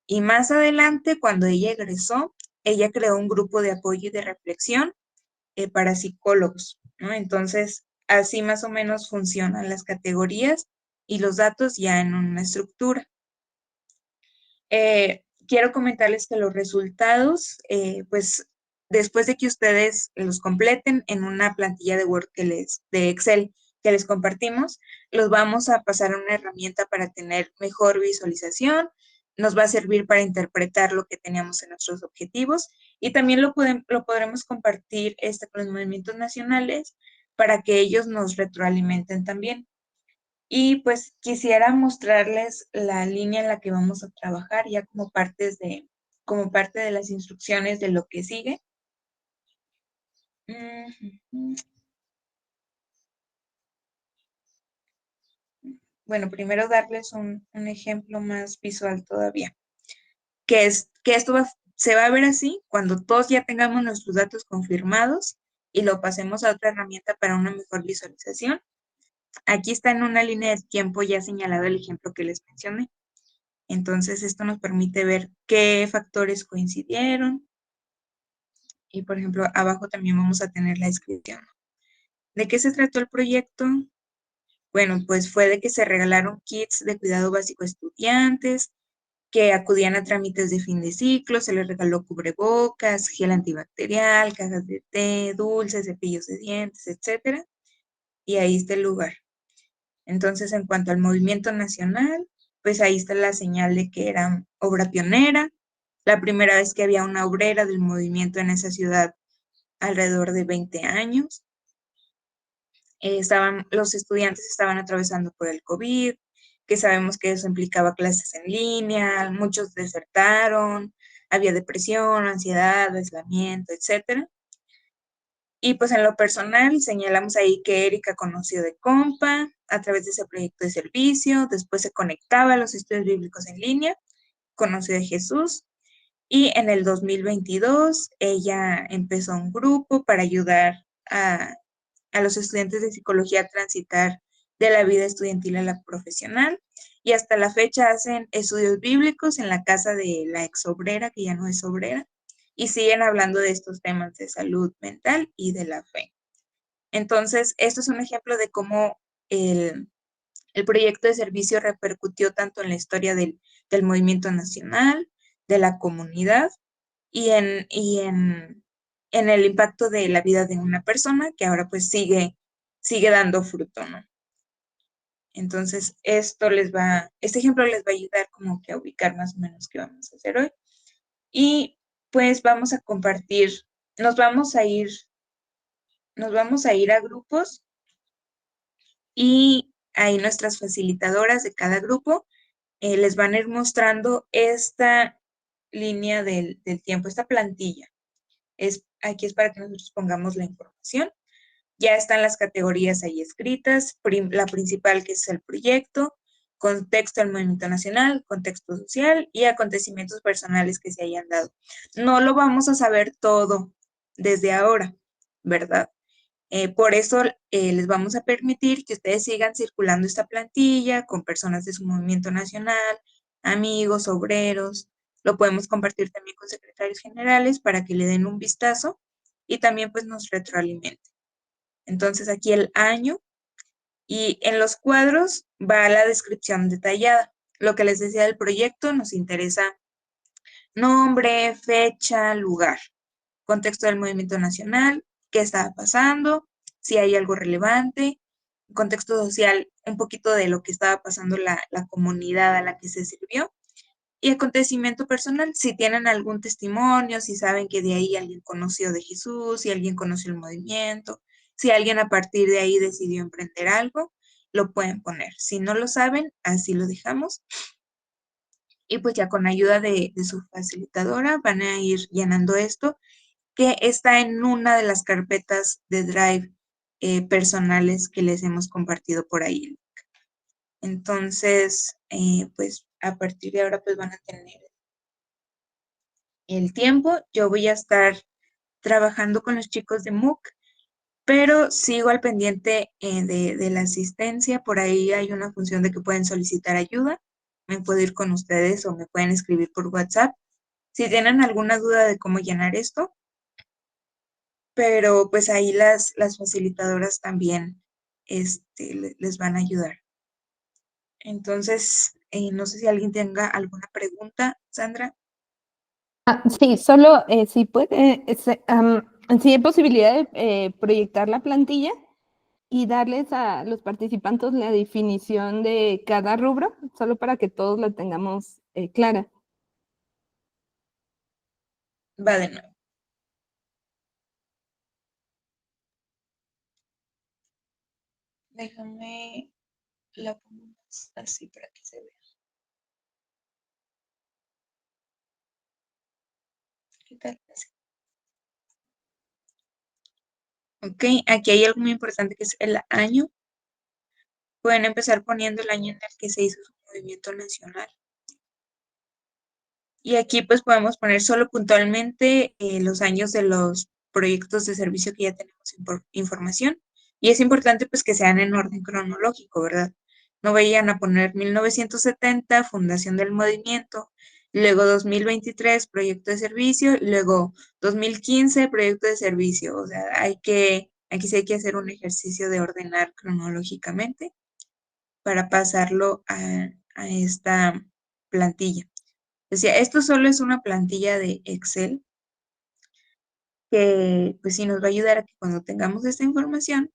Y más adelante, cuando ella egresó, ella creó un grupo de apoyo y de reflexión para psicólogos, ¿no? Entonces, así más o menos funcionan las categorías y los datos ya en una estructura. Quiero comentarles que los resultados, pues después de que ustedes los completen en una plantilla de Word de Excel que les compartimos, los vamos a pasar a una herramienta para tener mejor visualización, nos va a servir para interpretar lo que teníamos en nuestros objetivos y también lo podremos compartir con los movimientos nacionales para que ellos nos retroalimenten también. Y pues quisiera mostrarles la línea en la que vamos a trabajar ya como parte de las instrucciones de lo que sigue. Bueno, primero darles un ejemplo más visual todavía, que esto se va a ver así cuando todos ya tengamos nuestros datos confirmados y lo pasemos a otra herramienta para una mejor visualización. Aquí está en una línea de tiempo ya señalado el ejemplo que les mencioné. Entonces, esto nos permite ver qué factores coincidieron. Y, por ejemplo, abajo también vamos a tener la descripción. ¿De qué se trató el proyecto? Bueno, pues fue de que se regalaron kits de cuidado básico a estudiantes, que acudían a trámites de fin de ciclo, se les regaló cubrebocas, gel antibacterial, cajas de té, dulces, cepillos de dientes, etc. Y ahí está el lugar. Entonces, en cuanto al movimiento nacional, pues ahí está la señal de que era obra pionera, la primera vez que había una obrera del movimiento en esa ciudad alrededor de 20 años. Los estudiantes estaban atravesando por el COVID, que sabemos que eso implicaba clases en línea, muchos desertaron, había depresión, ansiedad, aislamiento, etc. Y pues en lo personal señalamos ahí que Erika conoció de Compa a través de ese proyecto de servicio, después se conectaba a los estudios bíblicos en línea, conoció de Jesús y en el 2022 ella empezó un grupo para ayudar a los estudiantes de psicología a transitar de la vida estudiantil a la profesional y hasta la fecha hacen estudios bíblicos en la casa de la ex obrera, que ya no es obrera, y siguen hablando de estos temas de salud mental y de la fe. Entonces, esto es un ejemplo de cómo el proyecto de servicio repercutió tanto en la historia del movimiento nacional, de la comunidad y en el impacto de la vida de una persona que ahora pues sigue dando fruto, ¿no? Entonces, este ejemplo les va a ayudar como que a ubicar más o menos qué vamos a hacer hoy. Y pues vamos a compartir, nos vamos a ir a grupos y ahí nuestras facilitadoras de cada grupo les van a ir mostrando esta línea del tiempo, esta plantilla. Aquí es para que nosotros pongamos la información. Ya están las categorías ahí escritas, la principal que es el proyecto, contexto del movimiento nacional, contexto social y acontecimientos personales que se hayan dado. No lo vamos a saber todo desde ahora, ¿verdad? Por eso les vamos a permitir que ustedes sigan circulando esta plantilla con personas de su movimiento nacional, amigos, obreros. Lo podemos compartir también con secretarios generales para que le den un vistazo y también pues nos retroalimenten. Entonces aquí el año y en los cuadros va la descripción detallada. Lo que les decía del proyecto nos interesa nombre, fecha, lugar, contexto del movimiento nacional, qué estaba pasando, si hay algo relevante, contexto social, un poquito de lo que estaba pasando la comunidad a la que se sirvió y acontecimiento personal, si tienen algún testimonio, si saben que de ahí alguien conoció de Jesús, si alguien conoció el movimiento, si alguien a partir de ahí decidió emprender algo, lo pueden poner. Si no lo saben, así lo dejamos. Y pues ya con ayuda de su facilitadora van a ir llenando esto, que está en una de las carpetas de Drive personales que les hemos compartido por ahí. Entonces, pues a partir de ahora pues van a tener el tiempo. Yo voy a estar trabajando con los chicos de MOOC, pero sigo al pendiente de la asistencia. Por ahí hay una función de que pueden solicitar ayuda. Me puedo ir con ustedes o me pueden escribir por WhatsApp si tienen alguna duda de cómo llenar esto. Pero pues ahí las facilitadoras también les van a ayudar. Entonces, no sé si alguien tenga alguna pregunta, Sandra. Sí, solo si puede, si hay posibilidad de proyectar la plantilla y darles a los participantes la definición de cada rubro, solo para que todos la tengamos clara. Va de nuevo. Déjame la pongo así para que se vea. ¿Qué tal? Así. Ok, aquí hay algo muy importante que es el año. Pueden empezar poniendo el año en el que se hizo su movimiento nacional. Y aquí pues podemos poner solo puntualmente los años de los proyectos de servicio que ya tenemos información. Y es importante pues que sean en orden cronológico, ¿verdad? No vayan a poner 1970, fundación del movimiento, luego 2023, proyecto de servicio, luego 2015, proyecto de servicio. O sea, aquí sí hay que hacer un ejercicio de ordenar cronológicamente para pasarlo a esta plantilla. Decía, esto solo es una plantilla de Excel que pues sí nos va a ayudar a que cuando tengamos esta información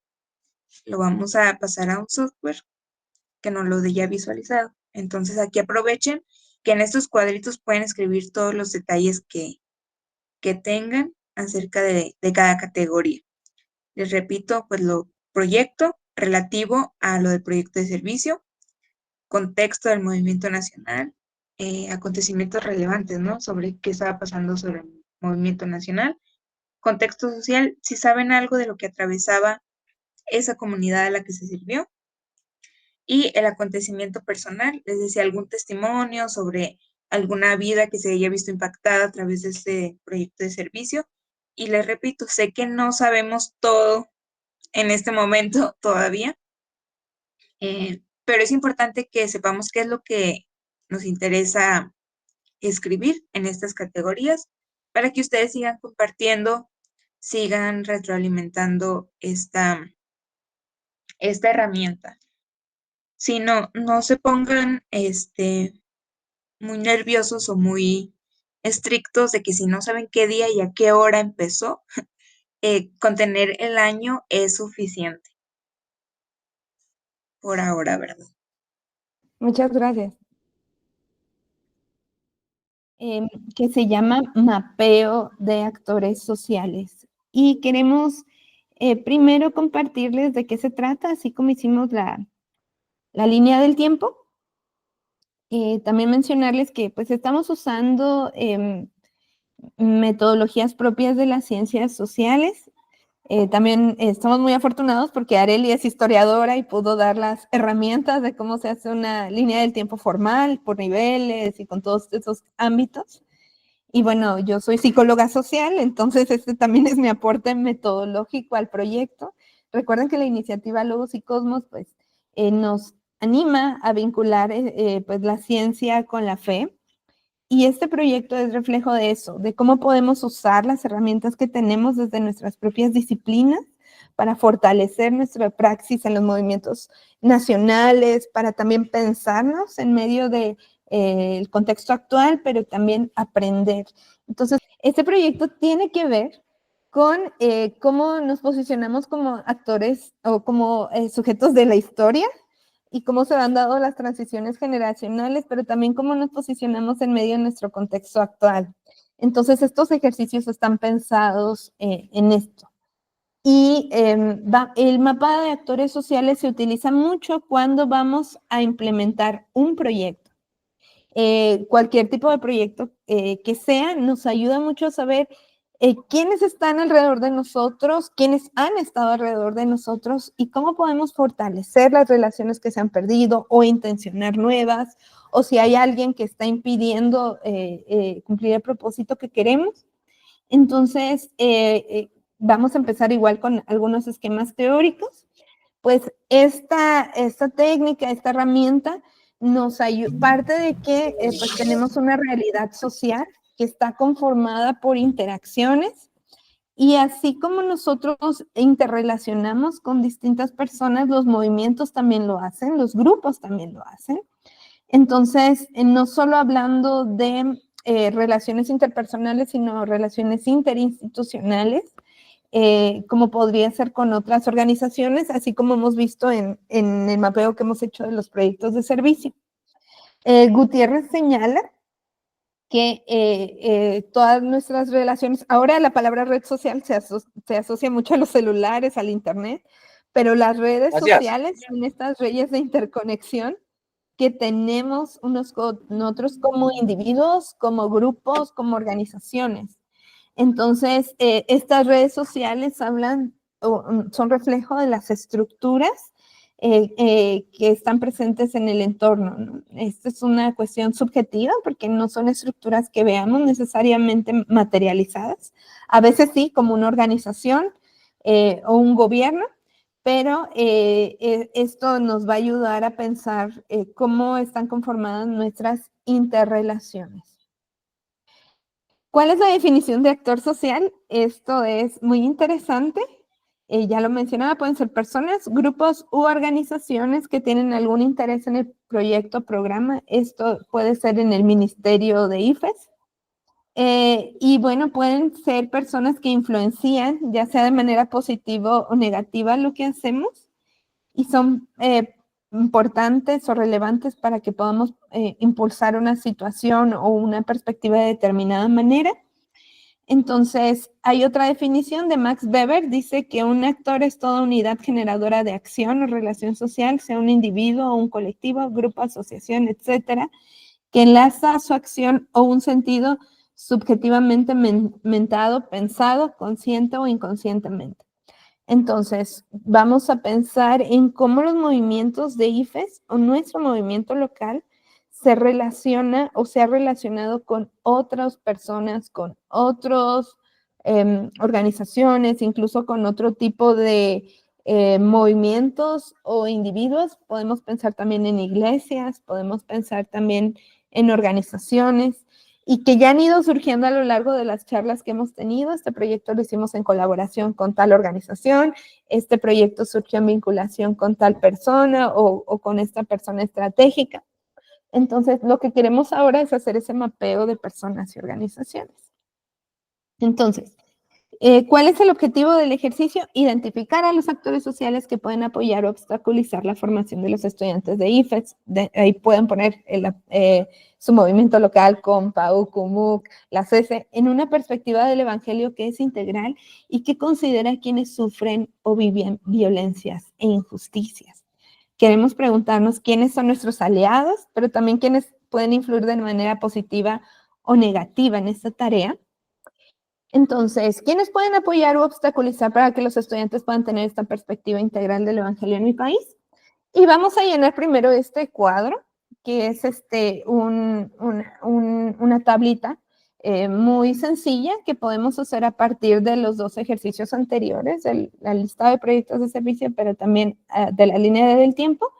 lo vamos a pasar a un software que nos lo dé ya visualizado. Entonces aquí aprovechen que en estos cuadritos pueden escribir todos los detalles que tengan acerca de cada categoría. Les repito, pues lo proyecto relativo a lo del proyecto de servicio, contexto del movimiento nacional, acontecimientos relevantes, ¿no? Sobre qué estaba pasando sobre el movimiento nacional, contexto social, si saben algo de lo que atravesaba esa comunidad a la que se sirvió, y el acontecimiento personal, les decía algún testimonio sobre alguna vida que se haya visto impactada a través de este proyecto de servicio. Y les repito, sé que no sabemos todo en este momento todavía, pero es importante que sepamos qué es lo que nos interesa escribir en estas categorías para que ustedes sigan compartiendo, sigan retroalimentando esta herramienta. Si no se pongan muy nerviosos o muy estrictos de que si no saben qué día y a qué hora empezó, con tener el año es suficiente. Por ahora, ¿verdad? Muchas gracias. Que se llama Mapeo de Actores Sociales. Y queremos primero compartirles de qué se trata, así como hicimos la línea del tiempo. También mencionarles que pues estamos usando metodologías propias de las ciencias sociales. También estamos muy afortunados porque Arely es historiadora y pudo dar las herramientas de cómo se hace una línea del tiempo formal, por niveles y con todos esos ámbitos. Y bueno, yo soy psicóloga social, entonces este también es mi aporte metodológico al proyecto. Recuerden que la iniciativa Logos y Cosmos pues, nos anima a vincular pues, la ciencia con la fe. Y este proyecto es reflejo de eso, de cómo podemos usar las herramientas que tenemos desde nuestras propias disciplinas para fortalecer nuestra praxis en los movimientos nacionales, para también pensarnos en medio de el contexto actual, pero también aprender. Entonces, este proyecto tiene que ver con cómo nos posicionamos como actores o como sujetos de la historia y cómo se han dado las transiciones generacionales, pero también cómo nos posicionamos en medio de nuestro contexto actual. Entonces, estos ejercicios están pensados en esto. Y el mapa de actores sociales se utiliza mucho cuando vamos a implementar un proyecto. Cualquier tipo de proyecto que sea, nos ayuda mucho a saber quiénes están alrededor de nosotros, quiénes han estado alrededor de nosotros y cómo podemos fortalecer las relaciones que se han perdido o intencionar nuevas, o si hay alguien que está impidiendo cumplir el propósito que queremos. Entonces, vamos a empezar igual con algunos esquemas teóricos. Pues esta técnica, esta herramienta nos ayuda, parte de que pues tenemos una realidad social que está conformada por interacciones, y así como nosotros interrelacionamos con distintas personas, los movimientos también lo hacen, los grupos también lo hacen. Entonces, no solo hablando de relaciones interpersonales, sino relaciones interinstitucionales, como podría ser con otras organizaciones, así como hemos visto en el mapeo que hemos hecho de los proyectos de servicio. Gutiérrez señala que todas nuestras relaciones, ahora la palabra red social se asocia mucho a los celulares, al internet, pero las redes sociales son estas redes de interconexión que tenemos unos con otros como individuos, como grupos, como organizaciones. Entonces, estas redes sociales son reflejo de las estructuras que están presentes en el entorno, ¿no? Esto es una cuestión subjetiva porque no son estructuras que veamos necesariamente materializadas. A veces sí, como una organización o un gobierno, pero esto nos va a ayudar a pensar cómo están conformadas nuestras interrelaciones. ¿Cuál es la definición de actor social? Esto es muy interesante. Ya lo mencionaba, pueden ser personas, grupos u organizaciones que tienen algún interés en el proyecto o programa. Esto puede ser en el Ministerio de IFES. Y bueno, pueden ser personas que influencian, ya sea de manera positiva o negativa, lo que hacemos, y son importantes o relevantes para que podamos impulsar una situación o una perspectiva de determinada manera. Entonces, hay otra definición de Max Weber, dice que un actor es toda unidad generadora de acción o relación social, sea un individuo o un colectivo, grupo, asociación, etcétera, que enlaza su acción o un sentido subjetivamente mentado, pensado, consciente o inconscientemente. Entonces, vamos a pensar en cómo los movimientos de IFES o nuestro movimiento local se relaciona o se ha relacionado con otras personas, con otras organizaciones, incluso con otro tipo de movimientos o individuos. Podemos pensar también en iglesias, podemos pensar también en organizaciones, y que ya han ido surgiendo a lo largo de las charlas que hemos tenido. Este proyecto lo hicimos en colaboración con tal organización, este proyecto surgió en vinculación con tal persona o con esta persona estratégica. Entonces, lo que queremos ahora es hacer ese mapeo de personas y organizaciones. Entonces, ¿cuál es el objetivo del ejercicio? Identificar a los actores sociales que pueden apoyar o obstaculizar la formación de los estudiantes de IFES. Ahí pueden poner su movimiento local, COMPA, UCUMUC, la CESE, en una perspectiva del evangelio que es integral y que considera a quienes sufren o viven violencias e injusticias. Queremos preguntarnos quiénes son nuestros aliados, pero también quiénes pueden influir de manera positiva o negativa en esta tarea. Entonces, ¿quiénes pueden apoyar o obstaculizar para que los estudiantes puedan tener esta perspectiva integral del evangelio en mi país? Y vamos a llenar primero este cuadro, que es una tablita muy sencilla que podemos hacer a partir de los dos ejercicios anteriores, la lista de proyectos de servicio, pero también de la línea del tiempo.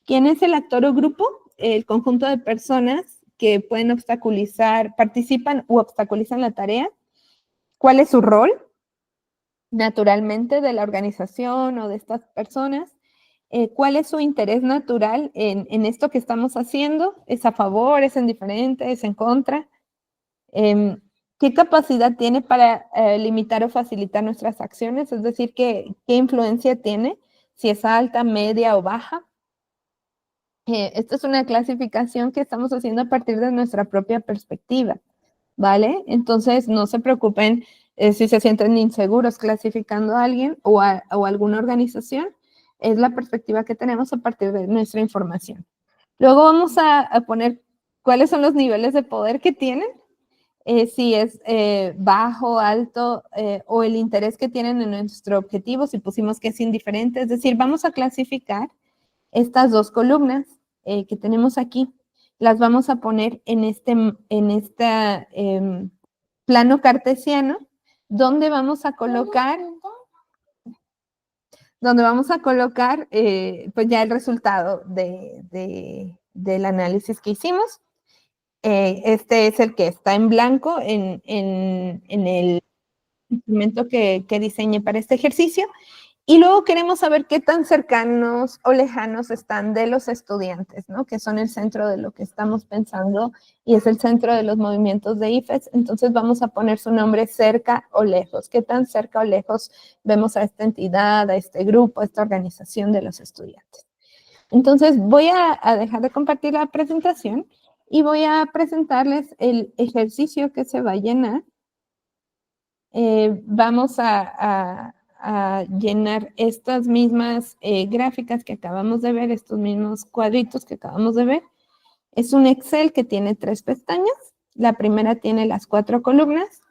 ¿Quién es el actor o grupo? El conjunto de personas que pueden obstaculizar, participan u obstaculizan la tarea. ¿Cuál es su rol? Naturalmente, de la organización o de estas personas. ¿Cuál es su interés natural en esto que estamos haciendo? ¿Es a favor, es indiferente, es en contra? ¿Qué capacidad tiene para limitar o facilitar nuestras acciones? Es decir, ¿qué influencia tiene? Si es alta, media o baja. Esta es una clasificación que estamos haciendo a partir de nuestra propia perspectiva, ¿vale? Entonces, no se preocupen si se sienten inseguros clasificando a alguien o alguna organización. Es la perspectiva que tenemos a partir de nuestra información. Luego vamos a poner cuáles son los niveles de poder que tienen, si es bajo, alto, o el interés que tienen en nuestro objetivo, si pusimos que es indiferente. Es decir, vamos a clasificar estas dos columnas que tenemos aquí. Las vamos a poner en este plano cartesiano, donde vamos a colocar pues ya el resultado del análisis que hicimos. Este es el que está en blanco en el instrumento que diseñé para este ejercicio. Y luego queremos saber qué tan cercanos o lejanos están de los estudiantes, ¿no? Que son el centro de lo que estamos pensando y es el centro de los movimientos de IFES. Entonces vamos a poner su nombre cerca o lejos. ¿Qué tan cerca o lejos vemos a esta entidad, a este grupo, a esta organización de los estudiantes? Entonces voy a dejar de compartir la presentación y voy a presentarles el ejercicio que se va a llenar. Vamos a llenar estas mismas gráficas que acabamos de ver, estos mismos cuadritos que acabamos de ver. Es un Excel que tiene 3 pestañas. La primera tiene las 4 columnas: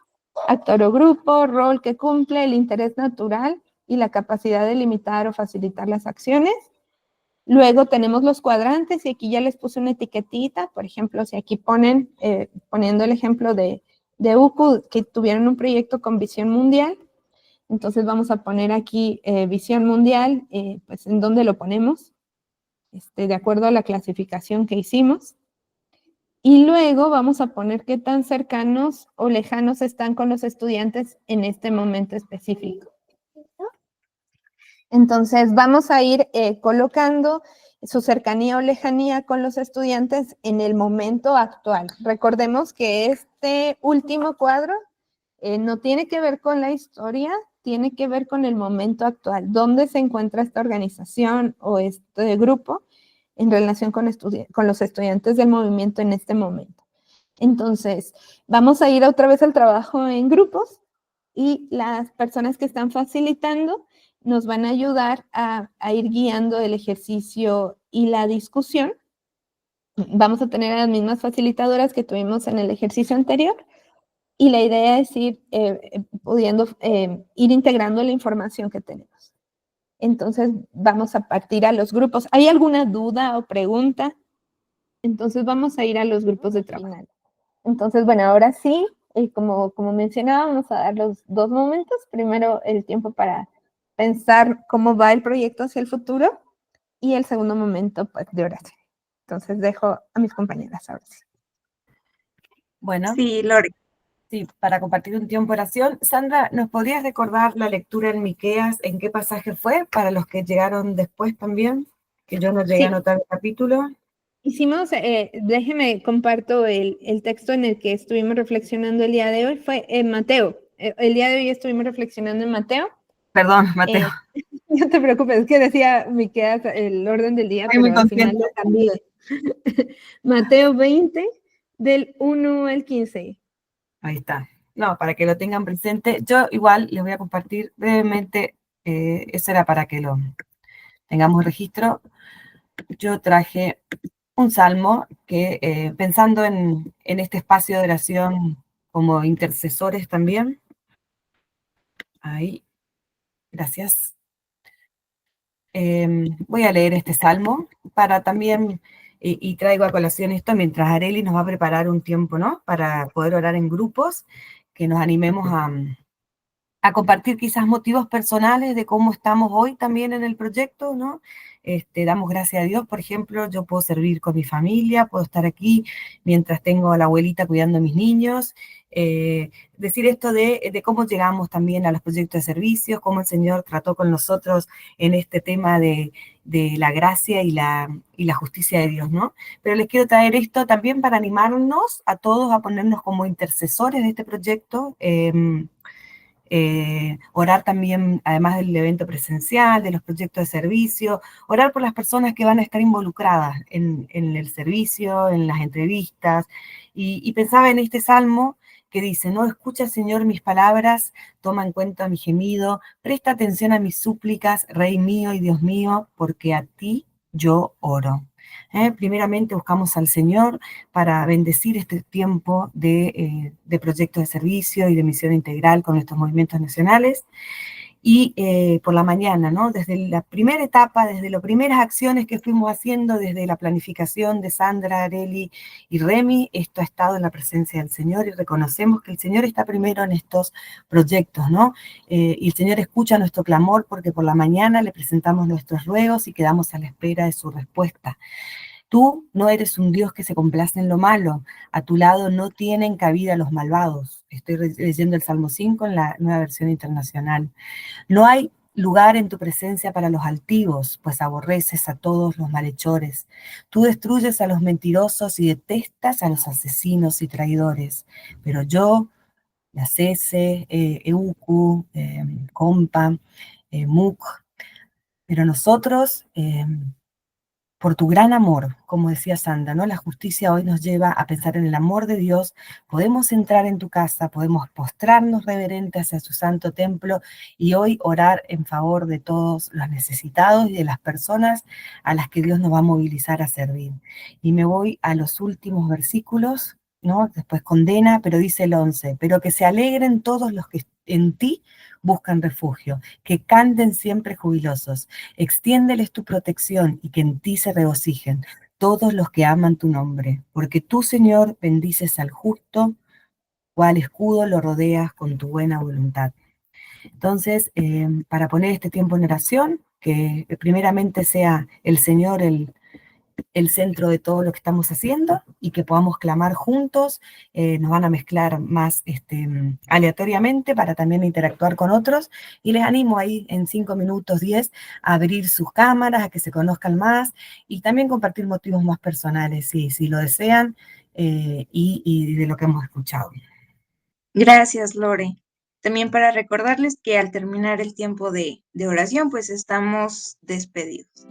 actor o grupo, rol que cumple, el interés natural y la capacidad de limitar o facilitar las acciones. Luego tenemos los cuadrantes y aquí ya les puse una etiquetita. Por ejemplo, si aquí ponen, poniendo el ejemplo de UCU, que tuvieron un proyecto con visión mundial, entonces vamos a poner aquí visión mundial, pues en dónde lo ponemos, de acuerdo a la clasificación que hicimos. Y luego vamos a poner qué tan cercanos o lejanos están con los estudiantes en este momento específico. Entonces vamos a ir colocando su cercanía o lejanía con los estudiantes en el momento actual. Recordemos que este último cuadro no tiene que ver con la historia, tiene que ver con el momento actual, dónde se encuentra esta organización o este grupo en relación con los estudiantes del movimiento en este momento. Entonces, vamos a ir otra vez al trabajo en grupos y las personas que están facilitando nos van a ayudar a ir guiando el ejercicio y la discusión. Vamos a tener a las mismas facilitadoras que tuvimos en el ejercicio anterior. Y la idea es ir pudiendo ir integrando la información que tenemos. Entonces, vamos a partir a los grupos. ¿Hay alguna duda o pregunta? Entonces, vamos a ir a los grupos de trabajo. Entonces, bueno, ahora sí, como mencionaba, vamos a dar los 2 momentos. Primero, el tiempo para pensar cómo va el proyecto hacia el futuro. Y el segundo momento, pues, de oración. Entonces, dejo a mis compañeras ahora sí. Bueno. Sí, Lore. Sí, para compartir un tiempo de oración. Sandra, ¿nos podrías recordar la lectura en Miqueas? ¿En qué pasaje fue? Para los que llegaron después también, que yo no llegué a anotar el capítulo. Hicimos, déjeme comparto el texto en el que estuvimos reflexionando el día de hoy, fue en Mateo. El día de hoy estuvimos reflexionando en Mateo. Perdón, Mateo. No te preocupes, es que decía Miqueas el orden del día, Estoy pero al final lo cambié. Mateo 20, del 1 al 15. Ahí está. No, para que lo tengan presente. Yo igual les voy a compartir brevemente, eso era para que lo tengamos registro. Yo traje un salmo que, pensando en este espacio de oración como intercesores también. Ahí, gracias. Voy a leer este salmo para también, y traigo a colación esto mientras Arely nos va a preparar un tiempo, ¿no? Para poder orar en grupos, que nos animemos a compartir quizás motivos personales de cómo estamos hoy también en el proyecto, ¿no? Damos gracias a Dios, por ejemplo, yo puedo servir con mi familia, puedo estar aquí mientras tengo a la abuelita cuidando a mis niños, decir esto de cómo llegamos también a los proyectos de servicios, cómo el Señor trató con nosotros en este tema de la gracia y la justicia de Dios, ¿no? Pero les quiero traer esto también para animarnos a todos a ponernos como intercesores de este proyecto, orar también, además del evento presencial, de los proyectos de servicio, orar por las personas que van a estar involucradas en el servicio, en las entrevistas, y pensaba en este salmo que dice, no, escucha, Señor, mis palabras, toma en cuenta mi gemido, presta atención a mis súplicas, Rey mío y Dios mío, porque a ti yo oro. Primeramente buscamos al Señor para bendecir este tiempo de proyectos de servicio y de misión integral con nuestros movimientos nacionales. Y por la mañana, ¿no? Desde la primera etapa, desde las primeras acciones que fuimos haciendo, desde la planificación de Sandra, Areli y Remy, esto ha estado en la presencia del Señor y reconocemos que el Señor está primero en estos proyectos, ¿no? Y el Señor escucha nuestro clamor porque por la mañana le presentamos nuestros ruegos y quedamos a la espera de su respuesta. Tú no eres un Dios que se complace en lo malo, a tu lado no tienen cabida los malvados. Estoy leyendo el Salmo 5 en la Nueva Versión Internacional. No hay lugar en tu presencia para los altivos, pues aborreces a todos los malhechores. Tú destruyes a los mentirosos y detestas a los asesinos y traidores. Pero yo, Yacese, Euku, Compa, Muk, pero nosotros, por tu gran amor, como decía Sandra, ¿no? La justicia hoy nos lleva a pensar en el amor de Dios. Podemos entrar en tu casa, podemos postrarnos reverentes hacia su santo templo y hoy orar en favor de todos los necesitados y de las personas a las que Dios nos va a movilizar a servir. Y me voy a los últimos versículos, ¿no? Después condena, pero dice el 11, pero que se alegren todos los que en ti buscan refugio, que canten siempre jubilosos. Extiéndeles tu protección y que en ti se regocijen todos los que aman tu nombre, porque tú, Señor, bendices al justo, cual escudo lo rodeas con tu buena voluntad. Entonces, para poner este tiempo en oración, que primeramente sea el Señor el centro de todo lo que estamos haciendo y que podamos clamar juntos. Nos van a mezclar más aleatoriamente para también interactuar con otros y les animo ahí en 5 minutos, 10, a abrir sus cámaras, a que se conozcan más y también compartir motivos más personales, si lo desean, y de lo que hemos escuchado. Gracias, Lore. También para recordarles que al terminar el tiempo de oración, pues estamos despedidos.